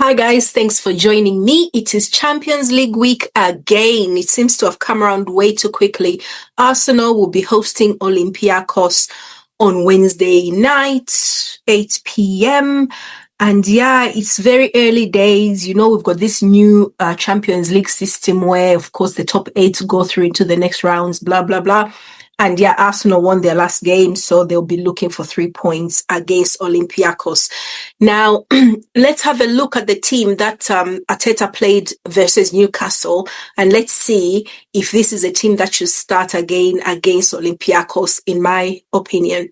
Hi guys, thanks for joining me. It is Champions League week again. It seems to have come around way too quickly. Arsenal will be hosting Olympiacos on Wednesday night, 8 p.m. And yeah, it's very early days. You know, we've got this new Champions League system where, of course, the top 8 go through into the next rounds, blah, blah, blah. And yeah, Arsenal won their last game, so they'll be looking for 3 points against Olympiacos. Now, let's have a look at the team that Arteta played versus Newcastle, and let's see if this is a team that should start again against Olympiacos, in my opinion.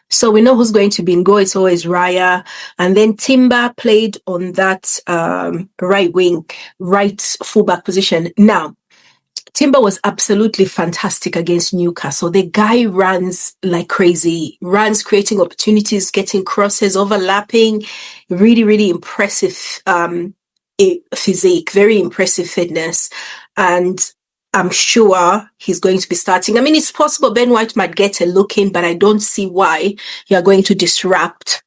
So we know who's going to be in goal. It's always Raya. And then Timber played on that right fullback position. Now, Timber was absolutely fantastic against Newcastle. The guy runs like crazy, runs creating opportunities, getting crosses, overlapping. Really, really impressive physique, very impressive fitness. And I'm sure he's going to be starting. I mean, it's possible Ben White might get a look in, but I don't see why you're going to disrupt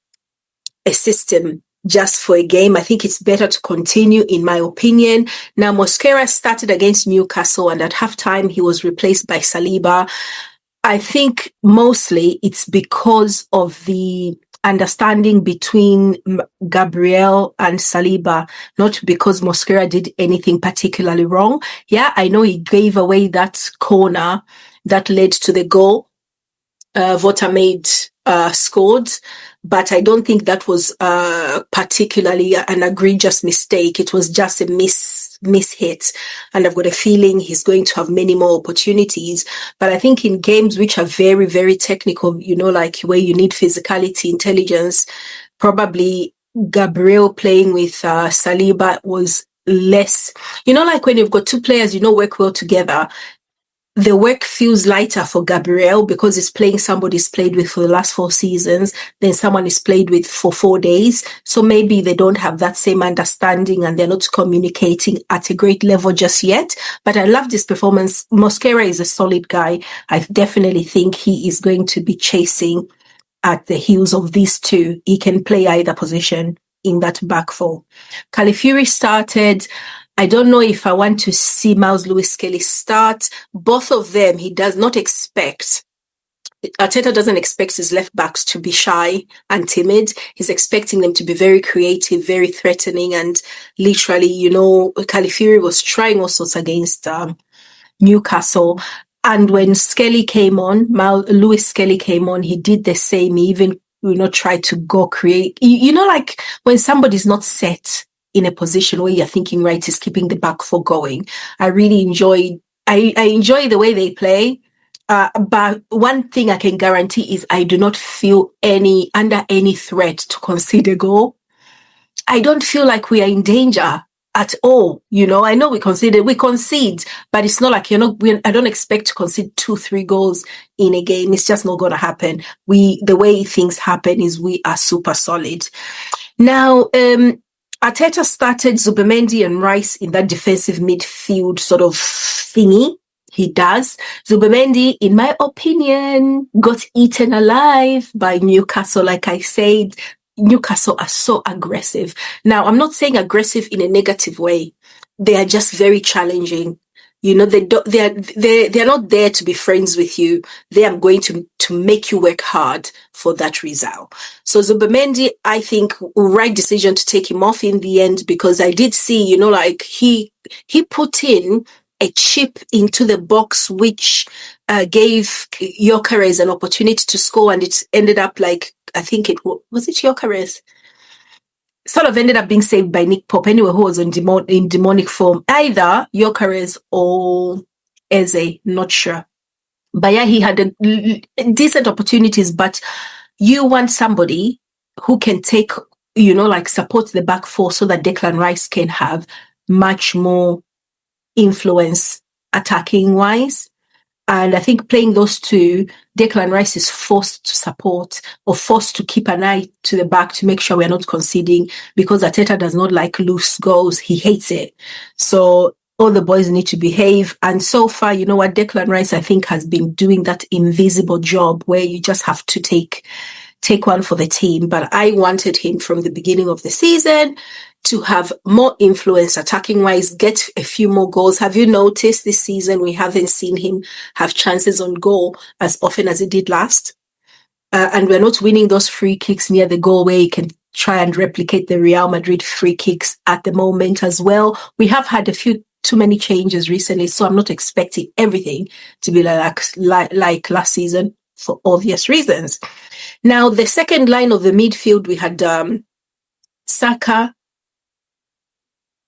a system just for a game. I think it's better to continue, in my opinion. Now, Mosquera started against Newcastle, and at halftime, he was replaced by Saliba. I think mostly it's because of the understanding between Gabriel and Saliba, not because Mosquera did anything particularly wrong. Yeah, I know he gave away that corner that led to the goal. Votamade scored, but I don't think that was particularly an egregious mistake. It was just a miss hit, and I've got a feeling he's going to have many more opportunities. But I think in games which are very, very technical, you know, like where you need physicality, intelligence, probably Gabriel playing with Saliba was less, you know, like when you've got two players, you know, work well together. The work feels lighter for Gabriel because he's playing somebody he's played with for the last 4 seasons, then someone he's played with for 4 days. So maybe they don't have that same understanding and they're not communicating at a great level just yet. But I love this performance. Mosquera is a solid guy. I definitely think he is going to be chasing at the heels of these two. He can play either position in that back four. Calafiori started. I don't know if I want to see Miles Lewis-Skelly start. Both of them, he does not expect. Arteta doesn't expect his left backs to be shy and timid. He's expecting them to be very creative, very threatening, and literally, you know, Calafiori was trying all sorts against Newcastle. And when Skelly came on, Lewis-Skelly came on, he did the same. He even, you know, tried to go create. You know, like when somebody's not set in a position where you're thinking, right, is keeping the back four going. I really enjoy the way they play. But one thing I can guarantee is I do not feel under any threat to concede a goal. I don't feel like we are in danger at all. You know, I know we concede, but it's not like I don't expect to concede 2-3 goals in a game. It's just not going to happen. The way things happen is we are super solid. Now, Arteta started Zubimendi and Rice in that defensive midfield sort of thingy. He does. Zubimendi, in my opinion, got eaten alive by Newcastle. Like I said, Newcastle are so aggressive. Now, I'm not saying aggressive in a negative way. They are just very challenging. You know, they're not there to be friends with you. They are going to make you work hard for that result. So Zubimendi, I think, right decision to take him off in the end, because I did see, you know, like he put in a chip into the box, which gave Gyökeres an opportunity to score, and it ended up like, I think was it Gyökeres? Sort of ended up being saved by Nick Pope, anyway, who was in demonic form. Either Gyökeres or Eze, not sure. But yeah, he had decent opportunities, but you want somebody who can take, you know, like support the back four so that Declan Rice can have much more influence attacking wise. And I think playing those two, Declan Rice is forced to support or forced to keep an eye to the back to make sure we're not conceding, because Arteta does not like loose goals. He hates it. So all the boys need to behave. And so far, you know what, Declan Rice, I think, has been doing that invisible job where you just have to take take one for the team, but I wanted him from the beginning of the season to have more influence attacking wise, get a few more goals. Have you noticed this season we haven't seen him have chances on goal as often as he did last? And we're not winning those free kicks near the goal where he can try and replicate the Real Madrid free kicks at the moment as well. We have had a few too many changes recently, so I'm not expecting everything to be like last season for obvious reasons. Now, the second line of the midfield, we had Saka,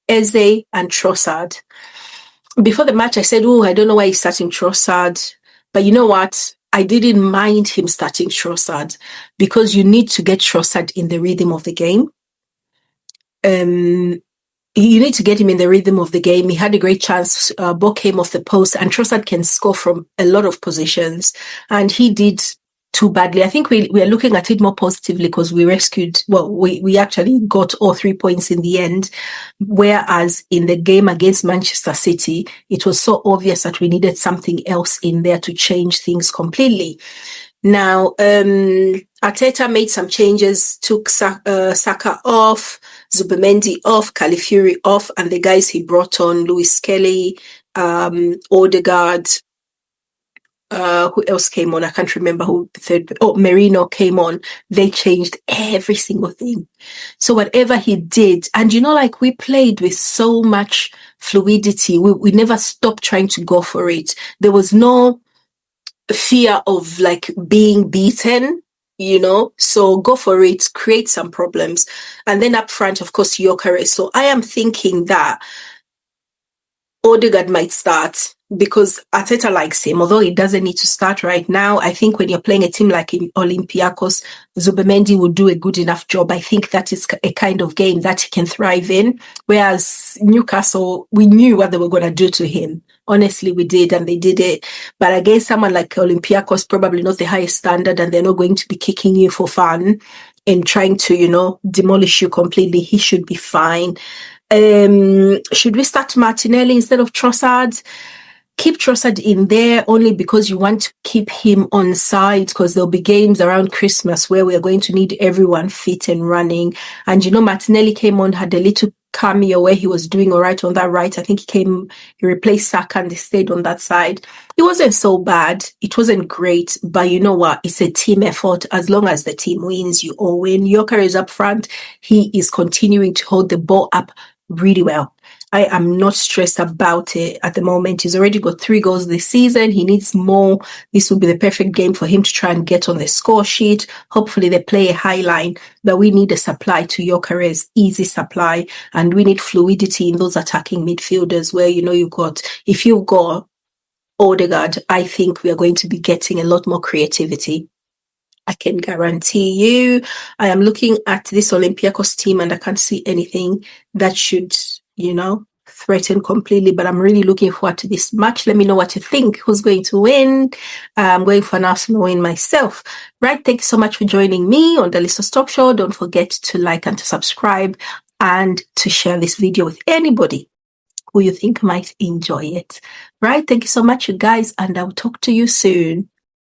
Eze, and Trossard. Before the match, I said, I don't know why he's starting Trossard. But you know what? I didn't mind him starting Trossard because you need to get Trossard in the rhythm of the game. You need to get him in the rhythm of the game. He had a great chance. Ball came off the post, and Trossard can score from a lot of positions. And he did too badly. I think we are looking at it more positively because we rescued, we actually got all 3 points in the end. Whereas in the game against Manchester City, it was so obvious that we needed something else in there to change things completely. Now, Arteta made some changes, took Saka off, Zubimendi off, Calafiori off, and the guys he brought on, Lewis Kelly, Odegaard, who else came on? I can't remember who the third. Merino came on. They changed every single thing. So whatever he did, and we played with so much fluidity. We never stopped trying to go for it. There was no fear of being beaten, so go for it, create some problems. And then up front, of course, Gyökeres. So I am thinking that Odegaard might start because Arteta likes him, although he doesn't need to start right now. I think when you're playing a team like in Olympiacos, Zubimendi will do a good enough job. I think that is a kind of game that he can thrive in. Whereas Newcastle, we knew what they were going to do to him. Honestly, we did, and they did it. But against someone like Olympiacos, probably not the highest standard, and they're not going to be kicking you for fun and trying to, demolish you completely. He should be fine. Should we start Martinelli instead of Trossard? Keep Trossard in there only because you want to keep him on side, because there'll be games around Christmas where we're going to need everyone fit and running. And Martinelli came on, had a little cameo where he was doing all right on that right. I think he replaced Saka and they stayed on that side. It wasn't so bad. It wasn't great, but you know what? It's a team effort. As long as the team wins, you all win. Gyökeres is up front. He is continuing to hold the ball up really well. I am not stressed about it at the moment. He's already got 3 goals this season. He needs more. This will be the perfect game for him to try and get on the score sheet. Hopefully they play a high line, but we need a supply to Gyökeres, easy supply, and we need fluidity in those attacking midfielders where, if you've got Odegaard, I think we are going to be getting a lot more creativity. I can guarantee you. I am looking at this Olympiacos team and I can't see anything that should, threaten completely, but I'm really looking forward to this match. Let me know what you think. Who's going to win? I'm going for an Arsenal win myself. Right. Thank you so much for joining me on the Listo Talk Show. Don't forget to like and to subscribe and to share this video with anybody who you think might enjoy it. Right. Thank you so much, you guys, and I'll talk to you soon.